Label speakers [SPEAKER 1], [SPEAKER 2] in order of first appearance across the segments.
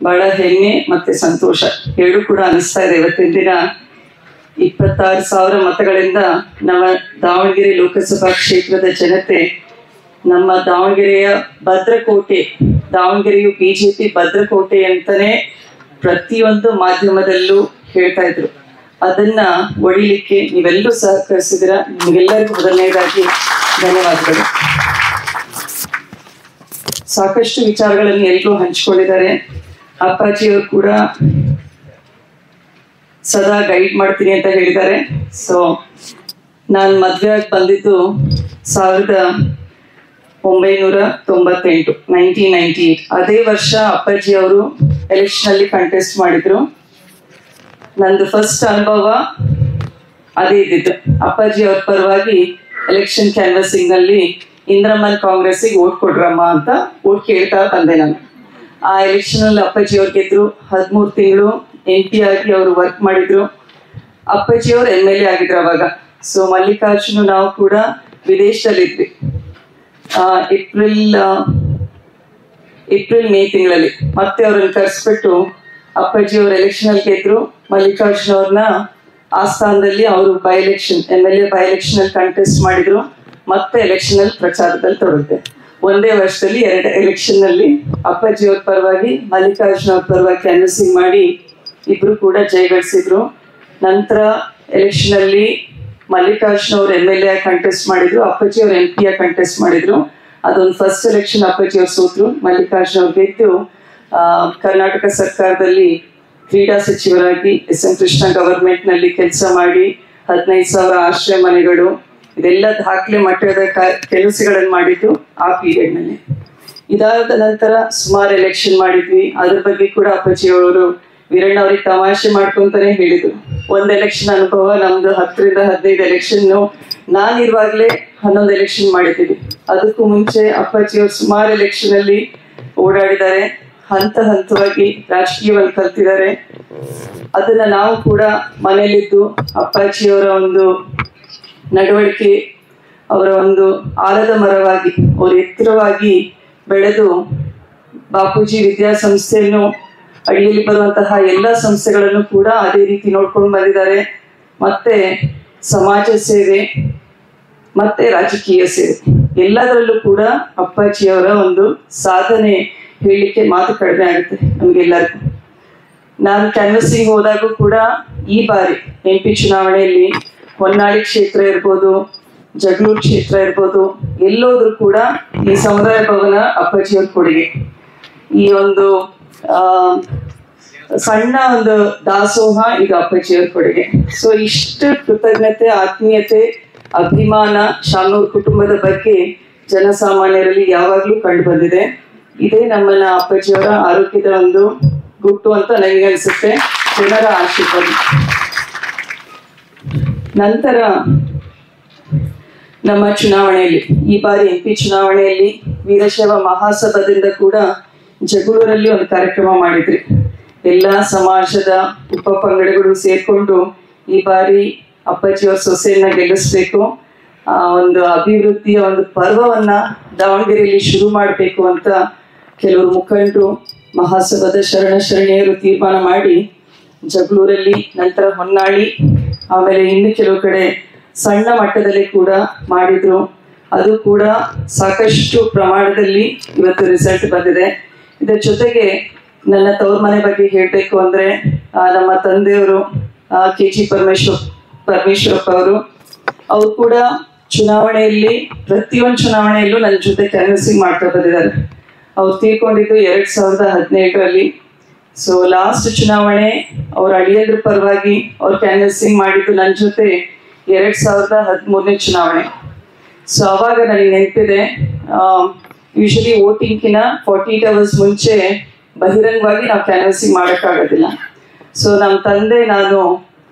[SPEAKER 1] ಬಹಳ ಹೆಮ್ಮೆ ಮತ್ತೆ ಸಂತೋಷ ಎರಡು ಕೂಡ ಅನಿಸ್ತಾ ಇದೆ. ಇವತ್ತಿನ ದಿನ 26,000 ಮತಗಳಿಂದ ನಮ್ಮ ದಾವಣಗೆರೆ ಲೋಕಸಭಾ ಕ್ಷೇತ್ರದ ಜನತೆ ನಮ್ಮ ದಾವಣಗೆರೆಯ ಭದ್ರಕೋಟೆ, ದಾವಣಗೆರೆಯು ಬಿಜೆಪಿ ಭದ್ರಕೋಟೆ ಅಂತಾನೆ ಪ್ರತಿಯೊಂದು ಮಾಧ್ಯಮದಲ್ಲೂ ಹೇಳ್ತಾ ಇದ್ರು. ಅದನ್ನ ಒಡಿಲಿಕ್ಕೆ ನೀವೆಲ್ಲರೂ ಸಹಕರಿಸಿದ್ರ, ನಿಮಗೆಲ್ಲರಿಗೂ ಮೊದಲನೇದಾಗಿ ಧನ್ಯವಾದಗಳು. ಸಾಕಷ್ಟು ವಿಚಾರಗಳನ್ನು ಎಲ್ಲರೂ ಹಂಚಿಕೊಂಡಿದ್ದಾರೆ. ಅಪ್ಪಾಜಿಯವರು ಕೂಡ ಸದಾ ಗೈಡ್ ಮಾಡ್ತೀನಿ ಅಂತ ಹೇಳಿದ್ದಾರೆ. ಸೊ ನಾನು ಮದುವೆ ಆಗಿ ಬಂದಿದ್ದು 1998, 1998. ಅದೇ ವರ್ಷ ಅಪ್ಪಾಜಿ ಅವರು ಎಲೆಕ್ಷನ್ ಅಲ್ಲಿ ಕಂಟೆಸ್ಟ್ ಮಾಡಿದ್ರು. ನಂದು ಫಸ್ಟ್ ಅನುಭವ ಅದೇ ಇದ್ದಿದ್ದು. ಅಪ್ಪಾಜಿ ಅವ್ರ ಪರವಾಗಿ ಎಲೆಕ್ಷನ್ ಕ್ಯಾನ್ವಸಿಂಗ್ ನಲ್ಲಿ ಇಂದ್ರಮ್ಮನ್ ಕಾಂಗ್ರೆಸ್ಸಿಗೆ ಓಟ್ ಕೊಡ್ರಮ್ಮ ಅಂತ ಓಟ್ ಕೇಳ್ತಾ ಬಂದೆ ನಾನು. ಆ ಎಲೆಕ್ಷನ್ ಅಲ್ಲಿ ಅಪ್ಪಾಜಿ ಅವ್ರು ಗೆದ್ರು. 13 ತಿಂಗಳು MP ಆಗಿ ಅವರು ವರ್ಕ್ ಮಾಡಿದ್ರು. ಅಪ್ಪಾಜಿ ಅವರು MLA ಆಗಿದ್ರು ಅವಾಗ. ಸೊ ಮಲ್ಲಿಕಾರ್ಜುನ್ ನಾವು ಕೂಡ ವಿದೇಶದಲ್ಲಿದ್ವಿ. ಏಪ್ರಿಲ್ ಮೇ ತಿಂಗಳಲ್ಲಿ ಮತ್ತೆ ಅವ್ರನ್ನ ಕರೆಸ್ಬಿಟ್ಟು ಅಪ್ಪಾಜಿ ಅವ್ರ ಎಲೆಕ್ಷನ್ ಅಲ್ಲಿ ಗೆದ್ರು. ಮಲ್ಲಿಕಾರ್ಜುನ್ ಅವ್ರನ್ನ ಆ ಸ್ಥಾನದಲ್ಲಿ ಅವರು MLA ಬೈ ಎಲೆಕ್ಷನ್ ಅಲ್ಲಿ ಕಂಟೆಸ್ಟ್ ಮಾಡಿದ್ರು. ಮತ್ತೆ ಎಲೆಕ್ಷನ್ ಅಲ್ಲಿ ಪ್ರಚಾರದಲ್ಲಿ ತೊಡಗಿದೆ. ಒಂದೇ ವರ್ಷದಲ್ಲಿ 2 ಎಲೆಕ್ಷನ್ ನಲ್ಲಿ ಅಪ್ಪಾಜಿ ಅವ್ರ ಪರವಾಗಿ ಮಲ್ಲಿಕಾರ್ಜುನ್ ಅವ್ರ ಪರವಾಗಿ ಕ್ಯಾನ್ವಸಿಂಗ್ ಮಾಡಿ ಇಬ್ರು ಕೂಡ ಜಯಗಳಿಸಿದ್ರು. ನಂತರ ಎಲೆಕ್ಷನ್ ಅಲ್ಲಿ ಮಲ್ಲಿಕಾರ್ಜುನ್ ಅವ್ರು MLA ಕಂಟೆಸ್ಟ್ ಮಾಡಿದ್ರು, ಅಪ್ಪಾಜಿ ಅವ್ರು MP ಕಂಟೆಸ್ಟ್ ಮಾಡಿದ್ರು. ಅದೊಂದು ಫಸ್ಟ್ ಎಲೆಕ್ಷನ್ ಅಪ್ಪಾಜಿ ಅವ್ರು ಸೋತ್ರು, ಮಲ್ಲಿಕಾರ್ಜುನ್ ಅವ್ರು ಗೆದ್ದು ಕರ್ನಾಟಕ ಸರ್ಕಾರದಲ್ಲಿ ಕ್ರೀಡಾ ಸಚಿವರಾಗಿ SM ಕೃಷ್ಣ ಗವರ್ಮೆಂಟ್ ನಲ್ಲಿ ಕೆಲಸ ಮಾಡಿ 15,000 ಆಶ್ರಯ ಮನೆಗಳು ಇದೆಲ್ಲ ದಾಖಲೆ ಮಟ್ಟದ ಕೆಲಸಗಳನ್ನು ಮಾಡಿದ್ದು ಆ ಪೀರಿಯಡ್ ನಲ್ಲಿ. ಇದಾದ ನಂತರ ಸುಮಾರು ಎಲೆಕ್ಷನ್ ಮಾಡಿದ್ವಿ. ಅದ್ರ ಬಗ್ಗೆ ಕೂಡ ಅಪ್ಪಾಜಿ ಅವರು ವೀರಣ್ಣ ಅವ್ರಿಗೆ ತಮಾಷೆ ಮಾಡ್ಕೊಂತಾನೆ ಹೇಳಿದ್ರು. ಒಂದ್ ಎಲೆಕ್ಷನ್ ಅನುಭವ ನಮ್ದು 10 ರಿಂದ 15 ಎಲೆಕ್ಷನ್, ನಾನಿರುವಾಗ್ಲೇ 11 ಎಲೆಕ್ಷನ್ ಮಾಡಿದ್ದೀವಿ. ಅದಕ್ಕೂ ಮುಂಚೆ ಅಪ್ಪಾಜಿ ಅವರು ಸುಮಾರು ಎಲೆಕ್ಷನ್ ಅಲ್ಲಿ ಓಡಾಡಿದ್ದಾರೆ. ಹಂತವಾಗಿ ರಾಜಕೀಯವನ್ನು ಕಲ್ತಿದ್ದಾರೆ. ಅದನ್ನ ನಾವು ಕೂಡ ಮನೇಲಿದ್ದು ಅಪ್ಪಾಜಿಯವರ ಒಂದು ನಡವಳಿಕೆ, ಅವರ ಒಂದು ಆಲದ ಮರವಾಗಿ ಅವರು ಎತ್ತರವಾಗಿ ಬೆಳೆದು ಬಾಪೂಜಿ ವಿದ್ಯಾಸಂಸ್ಥೆಯನ್ನು ಅಡಿಯಲ್ಲಿ ಬರುವಂತಹ ಎಲ್ಲ ಸಂಸ್ಥೆಗಳನ್ನು ಕೂಡ ಅದೇ ರೀತಿ ನೋಡ್ಕೊಂಡು ಬಂದಿದ್ದಾರೆ. ಮತ್ತೆ ಸಮಾಜ ಸೇವೆ ಮತ್ತೆ ರಾಜಕೀಯ ಸೇವೆ ಎಲ್ಲದರಲ್ಲೂ ಕೂಡ ಅಪ್ಪಾಜಿಯವರ ಒಂದು ಸಾಧನೆ ಹೇಳಲಿಕ್ಕೆ ಮಾತು ಕಡಿಮೆ ಆಗುತ್ತೆ ನಮ್ಗೆಲ್ಲರಿಗೂ. ನಾನು ಕ್ಯಾನ್ವಸಿಂಗ್ ಹೋದಾಗೂ ಕೂಡ ಈ ಬಾರಿ MP ಚುನಾವಣೆಯಲ್ಲಿ ಹೊನ್ನಾಳಿ ಕ್ಷೇತ್ರ ಇರ್ಬೋದು, ಜಗಳೂರು ಕ್ಷೇತ್ರ ಇರ್ಬೋದು, ಎಲ್ಲೋದ್ರೂ ಕೂಡ ಈ ಸಮುದಾಯ ಭವನ ಅಪ್ಪಾಜಿಯವ್ರ ಕೊಡುಗೆ. ಈ ಒಂದು ಸಣ್ಣ ಒಂದು ದಾಸೋಹ ಇದು ಅಪ್ಪಾಜಿಯವ್ರ ಕೊಡುಗೆ. ಸೊ ಇಷ್ಟು ಕೃತಜ್ಞತೆ, ಆತ್ಮೀಯತೆ, ಅಭಿಮಾನ ಶಾನೂರ್ ಕುಟುಂಬದ ಬಗ್ಗೆ ಜನಸಾಮಾನ್ಯರಲ್ಲಿ ಯಾವಾಗ್ಲೂ ಕಂಡು ಬಂದಿದೆ. ಇದೇ ನಮ್ಮನ್ನ ಅಪ್ಪಾಜಿಯವರ ಆರೋಗ್ಯದ ಒಂದು ಗುಟ್ಟು ಅಂತ ನನಗೆ ಅನ್ಸುತ್ತೆ, ಜನರ ಆಶೀರ್ವಾದ. ನಂತರ ನಮ್ಮ ಚುನಾವಣೆಯಲ್ಲಿ ಈ ಬಾರಿ MP ಚುನಾವಣೆಯಲ್ಲಿ ವೀರಶೈವ ಮಹಾಸಭಾದಿಂದ ಕೂಡ ಜಗಳೂರಲ್ಲಿ ಒಂದು ಕಾರ್ಯಕ್ರಮ ಮಾಡಿದ್ರಿ. ಎಲ್ಲಾ ಸಮಾಜದ ಉಪ ಪಂಗಡಗಳು ಸೇರ್ಕೊಂಡು ಈ ಬಾರಿ ಅಪ್ಪಾಜಿಯವರ ಸೊಸೆಯನ್ನ ಗೆಲ್ಲಿಸ್ಬೇಕು, ಒಂದು ಅಭಿವೃದ್ಧಿಯ ಒಂದು ಪರ್ವವನ್ನ ದಾವಣಗೆರೆಯಲ್ಲಿ ಶುರು ಮಾಡಬೇಕು ಅಂತ ಕೆಲವರು ಮುಖಂಡರು ಮಹಾಸಭಾದ ಶರಣೆಯರು ತೀರ್ಮಾನ ಮಾಡಿ ಜಗಳೂರಲ್ಲಿ, ನಂತರ ಹೊನ್ನಾಳಿ, ಆಮೇಲೆ ಇನ್ನು ಕೆಲವು ಕಡೆ ಸಣ್ಣ ಮಟ್ಟದಲ್ಲಿ ಕೂಡ ಮಾಡಿದ್ರು. ಅದು ಕೂಡ ಸಾಕಷ್ಟು ಪ್ರಮಾಣದಲ್ಲಿ ಇವತ್ತು ರಿಸಲ್ಟ್ ಬಂದಿದೆ. ಇದರ ಜೊತೆಗೆ ನನ್ನ ತವ್ರ ಮನೆ ಬಗ್ಗೆ ಹೇಳಬೇಕು ಅಂದ್ರೆ ನಮ್ಮ ತಂದೆಯವರು KG ಪರಮೇಶ್ವರಪ್ಪ ಅವರು ಕೂಡ ಚುನಾವಣೆಯಲ್ಲಿ ಪ್ರತಿಯೊಂದು ಚುನಾವಣೆಯಲ್ಲೂ ನನ್ನ ಜೊತೆ ಕ್ಯಾನ್ವಸಿಂಗ್ ಮಾಡ್ತಾ ಬಂದಿದ್ದಾರೆ. ಅವ್ರು ತೀರ್ಕೊಂಡಿದ್ದು 2017ರಲ್ಲಿ. ಸೊ ಲಾಸ್ಟ್ ಚುನಾವಣೆ ಅವ್ರ ಅಳಿಯದ್ರ ಪರವಾಗಿ ಅವ್ರು ಕ್ಯಾನ್ವಸಿಂಗ್ ಮಾಡಿದ್ದು ನನ್ನ ಜೊತೆ 2013ನೇ ಚುನಾವಣೆ. ಸೊ ಅವಾಗ ನನಗೆ ನೆನಪಿದೆ, ಯೂಶಲಿ ವೋಟಿಂಗ್ಕಿನ 48 hours ಮುಂಚೆ ಬಹಿರಂಗವಾಗಿ ನಾವು ಕ್ಯಾನ್ವಸಿಂಗ್ ಮಾಡೋಕ್ಕಾಗೋದಿಲ್ಲ. ಸೊ ನಮ್ಮ ತಂದೆ ನಾನು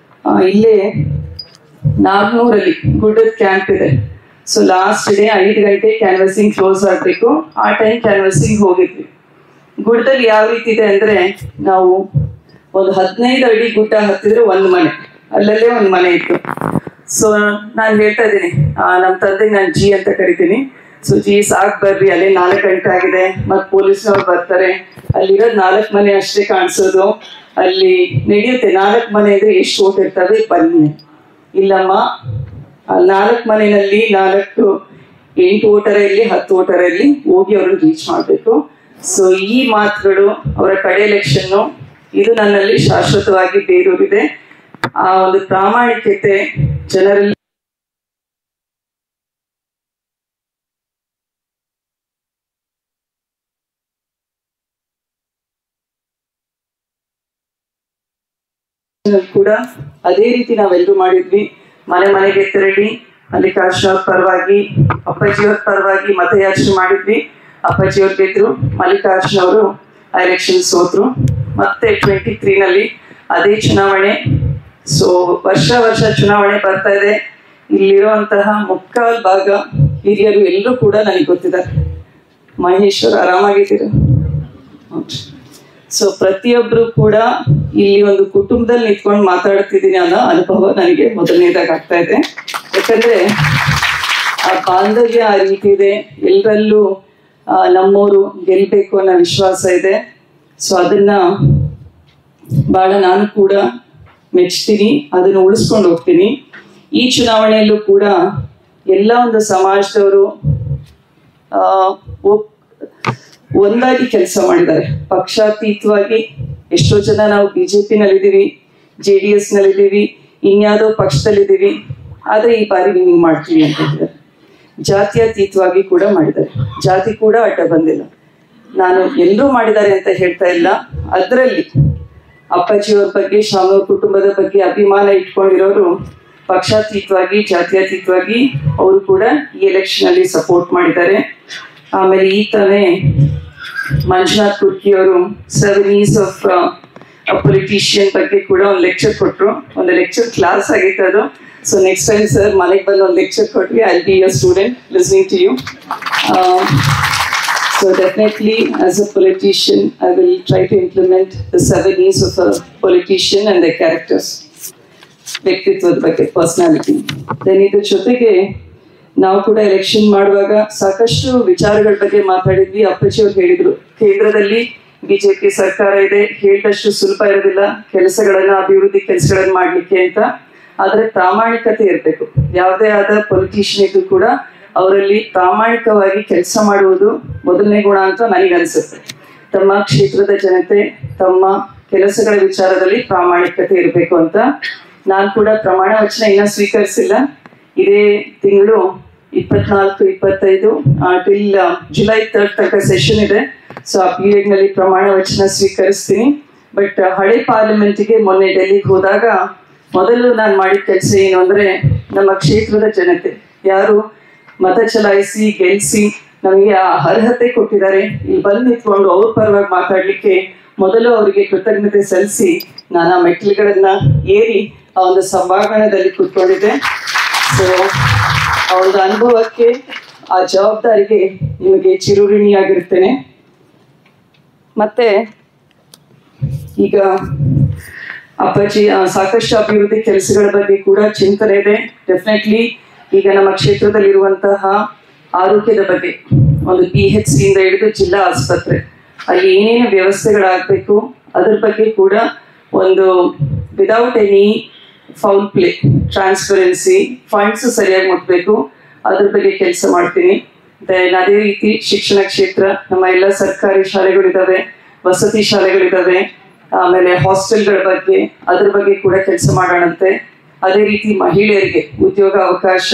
[SPEAKER 1] ಇಲ್ಲೇ ನಾಗ್ನೂರಲ್ಲಿ ಗುಡ್ಡದ ಕ್ಯಾಂಪ್ ಇದೆ. ಸೊ ಲಾಸ್ಟ್ ಡೇ 5 ಗಂಟೆ ಕ್ಯಾನ್ವಸಿಂಗ್ ಕ್ಲೋಸ್ ಆಗಬೇಕು. ಆ ಟೈಮ್ ಕ್ಯಾನ್ವಸಿಂಗ್ ಹೋಗಿದ್ವಿ. ಗುಡ್ಡದಲ್ಲಿ ಯಾವ ರೀತಿ ಇದೆ ಅಂದ್ರೆ, ನಾವು ಒಂದು 15 ಅಡಿ ಗುಡ್ಡ ಹತ್ತಿದ್ರೆ ಒಂದು ಮನೆ, ಅಲ್ಲಲ್ಲೇ ಒಂದು ಮನೆ ಇತ್ತು. ಸೊ ನಾನು ಹೇಳ್ತಾ ಇದ್ದೀನಿ, ನಮ್ಮ ತಂದೆಗೆ ನಾನು G ಅಂತ ಕರಿತೀನಿ. ಸುಜಿ ಸಾಕ್ ಬರ್ರಿ, ಅಲ್ಲೇ 4 ಗಂಟೆ ಆಗಿದೆ, ಮತ್ತೆ ಪೊಲೀಸ್ನವ್ರು ಬರ್ತಾರೆ, ಅಲ್ಲಿರೋದು 4 ಮನೆ ಅಷ್ಟೇ ಕಾಣಿಸೋದು, ಅಲ್ಲಿ ನಡೆಯುತ್ತೆ 4 ಮನೆ ಅಂದ್ರೆ ಎಷ್ಟು ಓಟ್ ಇರ್ತವೆ ಬನ್ನಿ. ಇಲ್ಲಮ್ಮ, 4 ಮನೆಯಲ್ಲಿ 8 ಓಟರ ಇಲ್ಲಿ 10 ಓಟರ ಇಲ್ಲಿ ಹೋಗಿ ಅವ್ರನ್ನ ರೀಚ್ ಮಾಡಬೇಕು. ಸೊ ಈ ಮಾತುಗಳು ಅವರ ಕಡೆ ಎಲೆಕ್ಷನ್ನು ಇದು ನನ್ನಲ್ಲಿ ಶಾಶ್ವತವಾಗಿ ಬೇರೂರಿದೆ. ಆ ಒಂದು ಪ್ರಾಮಾಣಿಕತೆ ಜನರಲ್ಲಿ ಕೂಡ ಅದೇ ರೀತಿ ನಾವೆಲ್ಲರೂ ಮಾಡಿದ್ವಿ. ಮನೆಗೆ ತೆರಳಿ ಮಲ್ಲಿಕಾರ್ಜುನ ಅವ್ರ ಪರವಾಗಿ, ಅಪ್ಪಾಜಿಯವ್ರ ಪರವಾಗಿ ಮತಯಾಚನೆ ಮಾಡಿದ್ವಿ. ಅಪ್ಪಾಜಿಯವ್ರು ಗೆದ್ರು, ಮಲ್ಲಿಕಾರ್ಜುನ ಅವರು ಎಲೆಕ್ಷನ್ ಸೋತ್ರು. ಮತ್ತೆ 23ನಲ್ಲಿ ಅದೇ ಚುನಾವಣೆ. ಸೊ ವರ್ಷ ಚುನಾವಣೆ ಬರ್ತಾ ಇದೆ. ಇಲ್ಲಿರುವಂತಹ ಮುಕ್ಕಾಲ್ ಭಾಗ ಹಿರಿಯರು ಎಲ್ಲರೂ ಕೂಡ ನನಗೆ ಗೊತ್ತಿದ್ದಾರೆ. ಮಹೇಶ್ವರ್ ಆರಾಮಾಗಿದ್ದೀರ? ಸೊ ಪ್ರತಿಯೊಬ್ರು ಕೂಡ ಇಲ್ಲಿ ಒಂದು ಕುಟುಂಬದಲ್ಲಿ ನಿಂತ್ಕೊಂಡು ಮಾತಾಡ್ತಿದ್ದೀನಿ ಅನ್ನೋ ಅನುಭವ ನನಗೆ ಮೊದಲನೇದಾಗಿ ಆಗ್ತಾ ಇದೆ. ಯಾಕಂದ್ರೆ ಆ ಬಾಂಧವ್ಯ ಆ ರೀತಿ ಇದೆ. ಎಲ್ಲರಲ್ಲೂ ನಮ್ಮವರು ಗೆಲ್ಬೇಕು ಅನ್ನೋ ವಿಶ್ವಾಸ ಇದೆ. ಸೊ ಅದನ್ನ ಬಹಳ ನಾನು ಕೂಡ ಮೆಚ್ತೀನಿ, ಅದನ್ನು ಉಳಿಸ್ಕೊಂಡು ಹೋಗ್ತೀನಿ. ಈ ಚುನಾವಣೆಯಲ್ಲೂ ಕೂಡ ಎಲ್ಲ ಒಂದು ಸಮಾಜದವರು ಒಂದಾಗಿ ಕೆಲಸ ಮಾಡಿದ್ದಾರೆ, ಪಕ್ಷಾತೀತವಾಗಿ. ಎಷ್ಟೋ ಜನ ನಾವು BJP-ನಲ್ಲಿದ್ದೀವಿ, JDS-ನಲ್ಲಿದ್ದೀವಿ, ಇನ್ಯಾವುದೋ ಪಕ್ಷದಲ್ಲಿದ್ದೀವಿ, ಆದರೆ ಈ ಬಾರಿ ನೀವು ಮಾಡ್ತೀವಿ ಅಂತ ಹೇಳಿದ್ದಾರೆ. ಜಾತ್ಯತೀತವಾಗಿ ಕೂಡ ಮಾಡಿದ್ದಾರೆ, ಜಾತಿ ಕೂಡ ಅಡ್ಡ ಬಂದಿಲ್ಲ. ನಾನು ಎಲ್ಲರೂ ಮಾಡಿದ್ದಾರೆ ಅಂತ ಹೇಳ್ತಾ ಇಲ್ಲ. ಅದರಲ್ಲಿ ಅಪ್ಪಾಜಿಯವ್ರ ಬಗ್ಗೆ, ಶಾಮನೂರ್ ಕುಟುಂಬದ ಬಗ್ಗೆ ಅಭಿಮಾನ ಇಟ್ಕೊಂಡಿರೋರು ಪಕ್ಷಾತೀತವಾಗಿ, ಜಾತ್ಯತೀತವಾಗಿ ಅವರು ಕೂಡ ಈ ಎಲೆಕ್ಷನ್ ಅಲ್ಲಿ ಸಪೋರ್ಟ್ ಮಾಡಿದ್ದಾರೆ. ಆಮೇಲೆ ಈ ತಾನೇ ಮಂಜುನಾಥ್ ಕುರ್ಕಿ ಅವರು 7 E's ಆಫ್ ಪೊಲಿಟಿಷಿಯನ್ ಬಗ್ಗೆ ಕೂಡ ಒಂದು ಲೆಕ್ಚರ್ ಕೊಟ್ಟರು. ಒಂದು ಲೆಕ್ಚರ್ ಕ್ಲಾಸ್ ಆಗಿತ್ತು ಅದು. ಸೊ ನೆಕ್ಸ್ಟ್ ಟೈಮ್ ಸರ್ ಮನೆಗೆ ಬಂದು ಒಂದು ಲೆಕ್ಚರ್ ಕೊಟ್ರಿ, I be your student listening to you. So definitely as a politician I will try to implement the 7 E's of a politician and their characters. ವ್ಯಕ್ತಿತ್ವದ ಬಗ್ಗೆ, personality. Then ಇದ್ರ ಜೊತೆಗೆ ನಾವು ಕೂಡ ಎಲೆಕ್ಷನ್ ಮಾಡುವಾಗ ಸಾಕಷ್ಟು ವಿಚಾರಗಳ ಬಗ್ಗೆ ಮಾತಾಡಿದ್ವಿ. ಅಪ್ಪಾಜಿ ಅವ್ರು ಹೇಳಿದ್ರು, ಕೇಂದ್ರದಲ್ಲಿ BJP ಸರ್ಕಾರ ಇದೆ, ಹೇಳಿದಷ್ಟು ಸುಲಭ ಇರೋದಿಲ್ಲ ಕೆಲಸಗಳನ್ನ, ಅಭಿವೃದ್ಧಿ ಕೆಲಸಗಳನ್ನ ಮಾಡ್ಲಿಕ್ಕೆ ಅಂತ. ಆದ್ರೆ ಪ್ರಾಮಾಣಿಕತೆ ಇರಬೇಕು. ಯಾವುದೇ ಆದ ಪೊಲಿಟಿಷಿಯನ್ ಇದ್ರು ಕೂಡ ಅವರಲ್ಲಿ ಪ್ರಾಮಾಣಿಕವಾಗಿ ಕೆಲಸ ಮಾಡುವುದು ಮೊದಲನೇ ಗುಣ ಅಂತ ನನಗನ್ಸುತ್ತೆ. ತಮ್ಮ ಕ್ಷೇತ್ರದ ಜನತೆ, ತಮ್ಮ ಕೆಲಸಗಳ ವಿಚಾರದಲ್ಲಿ ಪ್ರಾಮಾಣಿಕತೆ ಇರಬೇಕು ಅಂತ. ನಾನು ಕೂಡ ಪ್ರಮಾಣ ವಚನ ಇನ್ನೂ ಸ್ವೀಕರಿಸಿಲ್ಲ. ಇದೇ ತಿಂಗಳು 24-25 ಟಿಲ್ ಜುಲೈ 3 ತನಕ ಸೆಷನ್ ಇದೆ. ಸೊ ಆ ಪೀರಿಯಡ್ ನಲ್ಲಿ ಪ್ರಮಾಣ ವಚನ ಸ್ವೀಕರಿಸ್ತೀನಿ. ಬಟ್ ಹಳೆ ಪಾರ್ಲಿಮೆಂಟ್ಗೆ ಮೊನ್ನೆ ಡೆಲ್ಲಿಗೆ ಹೋದಾಗ ಮೊದಲು ನಾನು ಮಾಡಿದ ಕೆಲಸ ಏನು ಅಂದ್ರೆ, ನಮ್ಮ ಕ್ಷೇತ್ರದ ಜನತೆ ಯಾರು ಮತ ಚಲಾಯಿಸಿ ಗೆಲ್ಲಿಸಿ ನಮಗೆ ಆ ಅರ್ಹತೆ ಕೊಟ್ಟಿದ್ದಾರೆ, ಇಲ್ಲಿ ಬಂದು ನಿಂತ್ಕೊಂಡು ಅವ್ರ ಪರವಾಗಿ ಮಾತಾಡ್ಲಿಕ್ಕೆ ಮೊದಲು ಅವರಿಗೆ ಕೃತಜ್ಞತೆ ಸಲ್ಲಿಸಿ ನಾನು ಆ ಮೆಟ್ಟಿಲುಗಳನ್ನ ಏರಿ ಆ ಒಂದು ಸಭಾಂಗಣದಲ್ಲಿ ಕೂತ್ಕೊಂಡಿದ್ದೆ. ಸೊ ಆ ಒಂದು ಅನುಭವಕ್ಕೆ, ಆ ಜವಾಬ್ದಾರಿಗೆ ನಿಮಗೆ ಚಿರಋಣಿಯಾಗಿರ್ತೇನೆ. ಮತ್ತೆ ಈಗ ಅಪ್ಪಾಜಿ ಸಾಕಷ್ಟು ಅಭಿವೃದ್ಧಿ ಕೆಲಸಗಳ ಬಗ್ಗೆ ಕೂಡ ಚಿಂತನೆ ಇದೆ. ಡೆಫಿನೆಟ್ಲಿ ಈಗ ನಮ್ಮ ಕ್ಷೇತ್ರದಲ್ಲಿರುವಂತಹ ಆರೋಗ್ಯದ ಬಗ್ಗೆ, ಒಂದು PHC ಇಂದ ಹಿಡಿದು ಜಿಲ್ಲಾ ಆಸ್ಪತ್ರೆ, ಅಲ್ಲಿ ಏನೇನು ವ್ಯವಸ್ಥೆಗಳಾಗಬೇಕು ಅದ್ರ ಬಗ್ಗೆ ಕೂಡ ಒಂದು without any foul play, transparency, funds ಸರಿಯಾಗಿ ಮುಟ್ಬೇಕು, ಅದ್ರ ಬಗ್ಗೆ ಕೆಲಸ ಮಾಡ್ತೀನಿ. ದೆನ್ ಅದೇ ರೀತಿ ಶಿಕ್ಷಣ ಕ್ಷೇತ್ರ, ನಮ್ಮ ಎಲ್ಲ ಸರ್ಕಾರಿ ಶಾಲೆಗಳಿದ್ದಾವೆ, ವಸತಿ ಶಾಲೆಗಳಿದ್ದಾವೆ, ಆಮೇಲೆ ಹಾಸ್ಟೆಲ್ಗಳ ಬಗ್ಗೆ, ಅದ್ರ ಬಗ್ಗೆ ಕೂಡ ಕೆಲಸ ಮಾಡೋಣಂತೆ. ಅದೇ ರೀತಿ ಮಹಿಳೆಯರಿಗೆ ಉದ್ಯೋಗ ಅವಕಾಶ,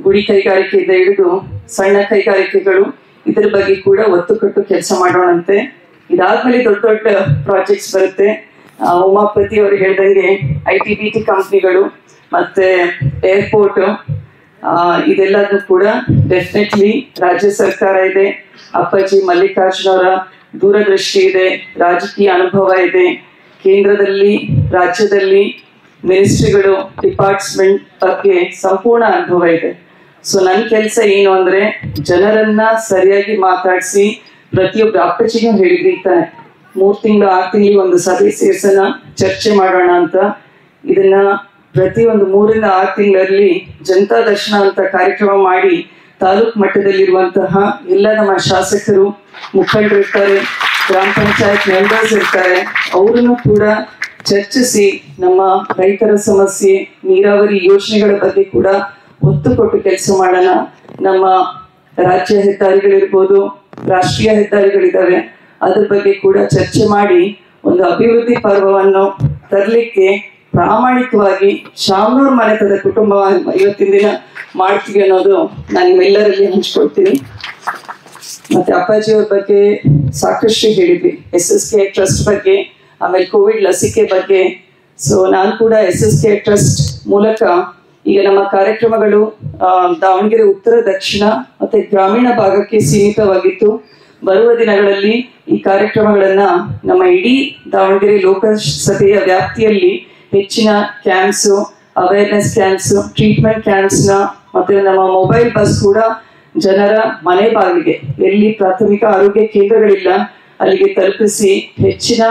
[SPEAKER 1] ಗುಡಿ ಕೈಗಾರಿಕೆಯಿಂದ ಹಿಡಿದು ಸಣ್ಣ ಕೈಗಾರಿಕೆಗಳು, ಇದ್ರ ಬಗ್ಗೆ ಕೂಡ ಒತ್ತು ಕೊಟ್ಟು ಕೆಲಸ ಮಾಡೋಣಂತೆ. ಇದಾದ್ಮೇಲೆ ದೊಡ್ಡ ದೊಡ್ಡ ಪ್ರಾಜೆಕ್ಟ್ಸ್ ಬರುತ್ತೆ. ಉಮಾಪತಿ ಅವರು ಹೇಳ್ದಂಗೆ ITBT ಕಂಪ್ನಿಗಳು ಮತ್ತೆ ಏರ್ಪೋರ್ಟ್, ಇದೆಲ್ಲದನ್ನು ಕೂಡ ಡೆಫಿನೆಟ್ಲಿ ರಾಜ್ಯ ಸರ್ಕಾರ ಇದೆ, ಅಪ್ಪಾಜಿ ಮಲ್ಲಿಕಾರ್ಜುನ ಅವರ ದೂರದೃಷ್ಟಿ ಇದೆ, ರಾಜಕೀಯ ಅನುಭವ ಇದೆ, ಕೇಂದ್ರದಲ್ಲಿ ರಾಜ್ಯದಲ್ಲಿ ಮಿನಿಸ್ಟ್ರಿಗಳು ಡಿಪಾರ್ಟ್ಮೆಂಟ್ ಬಗ್ಗೆ ಸಂಪೂರ್ಣ ಅನುಭವ ಇದೆ. ಸೊ ನನ್ನ ಕೆಲಸ ಏನು ಅಂದ್ರೆ, ಜನರನ್ನ ಸರಿಯಾಗಿ ಮಾತಾಡಿಸಿ, ಪ್ರತಿಯೊಬ್ಬರು ಅಪ್ಪಾಜಿಗೂ ಹೇಳಿದ್ರಿ ತಾನೆ 3 ತಿಂಗಳು 6 ತಿಂಗಳಿಗೆ ಒಂದು ಸಭೆ ಸೇರ್ಸೋಣ, ಚರ್ಚೆ ಮಾಡೋಣ ಅಂತ. ಇದನ್ನ ಪ್ರತಿ ಒಂದು 3 ರಿಂದ 6 ತಿಂಗಳಲ್ಲಿ ಜನತಾ ದರ್ಶನ ಅಂತ ಕಾರ್ಯಕ್ರಮ ಮಾಡಿ ತಾಲೂಕು ಮಟ್ಟದಲ್ಲಿರುವಂತಹ ಎಲ್ಲ ನಮ್ಮ ಶಾಸಕರು, ಮುಖಂಡರು ಇರ್ತಾರೆ, ಗ್ರಾಮ ಪಂಚಾಯತ್ ಮೆಂಬರ್ಸ್ ಇರ್ತಾರೆ, ಅವರನ್ನು ಕೂಡ ಚರ್ಚಿಸಿ ನಮ್ಮ ರೈತರ ಸಮಸ್ಯೆ, ನೀರಾವರಿ ಯೋಜನೆಗಳ ಬಗ್ಗೆ ಕೂಡ ಒತ್ತು ಕೊಟ್ಟು ಕೆಲಸ ಮಾಡೋಣ. ನಮ್ಮ ರಾಜ್ಯ ಹೆದ್ದಾರಿಗಳಿರ್ಬೋದು, ರಾಷ್ಟ್ರೀಯ ಹೆದ್ದಾರಿಗಳಿದ್ದಾವೆ, ಅದ್ರ ಬಗ್ಗೆ ಕೂಡ ಚರ್ಚೆ ಮಾಡಿ ಒಂದು ಅಭಿವೃದ್ಧಿ ಪರ್ವವನ್ನು ತರಲಿಕ್ಕೆ ಪ್ರಾಮಾಣಿಕವಾಗಿ ಶಾಮನೂರು ಮನೆತದ ಕುಟುಂಬ ಇವತ್ತಿನ ದಿನ ಮಾಡ್ತೀವಿ ಅನ್ನೋದು ನಾನು ನಿಮ್ಮೆಲ್ಲರಲ್ಲಿ ಹಂಚ್ಕೊಳ್ತೀನಿ. ಮತ್ತೆ ಅಪ್ಪಾಜಿಯವ್ರ ಬಗ್ಗೆ ಸಾಕಷ್ಟು ಹೇಳಿದ್ವಿ, SSK ಟ್ರಸ್ಟ್ ಬಗ್ಗೆ, ಆಮೇಲೆ ಕೋವಿಡ್ ಲಸಿಕೆ ಬಗ್ಗೆ. ಸೊ ನಾನು ಕೂಡ SSK ಟ್ರಸ್ಟ್ ಮೂಲಕ ಈಗ ನಮ್ಮ ಕಾರ್ಯಕ್ರಮಗಳು ದಾವಣಗೆರೆ ಉತ್ತರ, ದಕ್ಷಿಣ ಮತ್ತೆ ಗ್ರಾಮೀಣ ಭಾಗಕ್ಕೆ ಸೀಮಿತವಾಗಿತ್ತು. ಬರುವ ದಿನಗಳಲ್ಲಿ ಈ ಕಾರ್ಯಕ್ರಮಗಳನ್ನ ನಮ್ಮ ಇಡೀ ದಾವಣಗೆರೆ ಲೋಕಸಭೆಯ ವ್ಯಾಪ್ತಿಯಲ್ಲಿ ಹೆಚ್ಚಿನ ಕ್ಯಾಂಪ್ಸ್, ಅವೇರ್ನೆಸ್ ಕ್ಯಾಂಪ್ಸ್, ಟ್ರೀಟ್ಮೆಂಟ್ ಕ್ಯಾಂಪ್ಸ್ನ ಮತ್ತೆ ನಮ್ಮ ಮೊಬೈಲ್ ಬಸ್ ಕೂಡ ಜನರ ಮನೆ ಬಾಗಿಲಿಗೆ, ಎಲ್ಲಿ ಪ್ರಾಥಮಿಕ ಆರೋಗ್ಯ ಕೇಂದ್ರಗಳಿಲ್ಲ ಅಲ್ಲಿಗೆ ತಲುಪಿಸಿ ಹೆಚ್ಚಿನ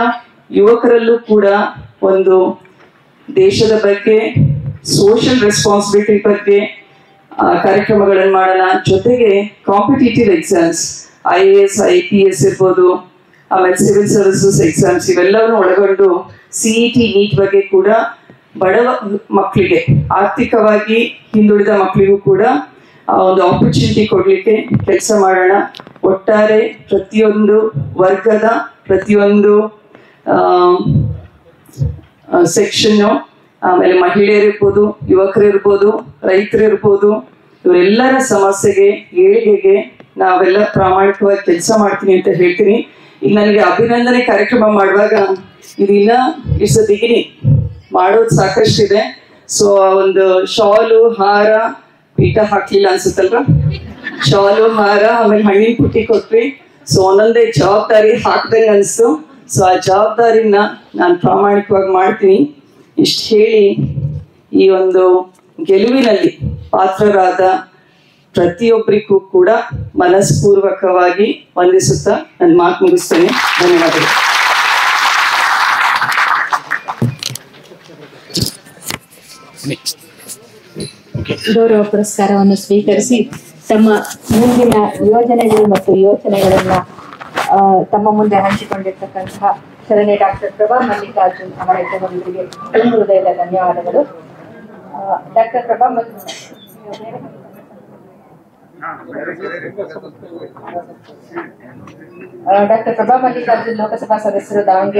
[SPEAKER 1] ಯುವಕರಲ್ಲೂ ಕೂಡ ಒಂದು ದೇಶದ ಬಗ್ಗೆ, ಸೋಷಿಯಲ್ ರೆಸ್ಪಾನ್ಸಿಬಿಲಿಟಿ ಬಗ್ಗೆ ಕಾರ್ಯಕ್ರಮಗಳನ್ನು ಮಾಡೋಣ. ಜೊತೆಗೆ ಕಾಂಪಿಟೇಟಿವ್ ಎಕ್ಸಾಮ್ಸ್, IAS, IPS ಇರ್ಬೋದು, ಆಮೇಲೆ ಸಿವಿಲ್ ಸರ್ವಿಸಸ್ ಎಕ್ಸಾಮ್ಸ್ ಇವೆಲ್ಲವನ್ನು ಒಳಗೊಂಡು CET ನೀಟ್ ಬಗ್ಗೆ ಕೂಡ ಬಡವ ಮಕ್ಕಳಿಗೆ, ಆರ್ಥಿಕವಾಗಿ ಹಿಂದುಳಿದ ಮಕ್ಕಳಿಗೂ ಕೂಡ ಒಂದು ಆಪರ್ಚುನಿಟಿ ಕೊಡ್ಲಿಕ್ಕೆ ಕೆಲಸ ಮಾಡೋಣ. ಒಟ್ಟಾರೆ ಪ್ರತಿಯೊಂದು ವರ್ಗದ, ಪ್ರತಿಯೊಂದು ಸೆಕ್ಷನ್ನು, ಆಮೇಲೆ ಮಹಿಳೆಯರಿರ್ಬೋದು, ಯುವಕರಿರ್ಬೋದು, ರೈತರಿರ್ಬೋದು, ಇವರೆಲ್ಲರ ಸಮಸ್ಯೆಗೆ, ಏಳಿಗೆಗೆ ನಾವೆಲ್ಲ ಪ್ರಾಮಾಣಿಕವಾಗಿ ಕೆಲಸ ಮಾಡ್ತೀನಿ ಅಂತ ಹೇಳ್ತೀನಿ. ಈಗ ನನಗೆ ಅಭಿನಂದನೆ ಕಾರ್ಯಕ್ರಮ ಮಾಡುವಾಗ ಇದಿಲ್ಲ, ಇಟ್ಸ್ ಅ ಬಿಗಿನಿಂಗ್, ಮಾಡೋದು ಸಾಕಷ್ಟಿದೆ. ಸೊ ಒಂದು ಶಾಲು, ಹಾರ, ಪೀಠ ಹಾಕ್ಲಿಲ್ಲ ಅನ್ಸುತ್ತಲ್ರ, ಶಾಲು, ಹಾರ, ಆಮೇಲೆ ಹಣ್ಣಿನ ಪುಟ್ಟಿ ಕೊಟ್ವಿ. ಸೊ ಒಂದೊಂದೇ ಜವಾಬ್ದಾರಿ ಹಾಕ್ದಂಗೆ ಅನಿಸ್ತು. ಸೊ ಆ ಜವಾಬ್ದಾರಿನ ನಾನು ಪ್ರಾಮಾಣಿಕವಾಗಿ ಮಾಡ್ತೀನಿ. ಇಷ್ಟು ಹೇಳಿ ಈ ಒಂದು ಗೆಲುವಿನಲ್ಲಿ ಪಾತ್ರರಾದ ಪ್ರತಿಯೊಬ್ಬರಿಗೂ ಕೂಡ ಮನಸ್ಪೂರ್ವಕವಾಗಿ ವಂದಿಸುತ್ತಾ ನನ್ನ ಮಾತು ಮುಗಿಸ್ತೇನೆ. ಧನ್ಯವಾದಗಳು.
[SPEAKER 2] ಗೌರವ ಪುರಸ್ಕಾರವನ್ನು ಸ್ವೀಕರಿಸಿ ತಮ್ಮ ಮುಂದಿನ ಯೋಜನೆಗಳು ಮತ್ತು ಯೋಚನೆಗಳನ್ನ ತಮ್ಮ ಮುಂದೆ ಹಂಚಿಕೊಂಡಿರ್ತಕ್ಕಂತಹ ಶರಣೆ ಡಾಕ್ಟರ್ ಪ್ರಭಾ ಮಲ್ಲಿಕಾರ್ಜುನ್ ಅವರ ಇವರಿಗೆ ತುಂಬ ಹೃದಯದ ಧನ್ಯವಾದಗಳು. ಡಾಕ್ಟರ್ ಪ್ರಭಾ ಮಲ್ಲಿಕಾರ್ಜುನ್ ಲೋಕಸಭಾ ಸದಸ್ಯರು, ದಾವಣಗೆರೆ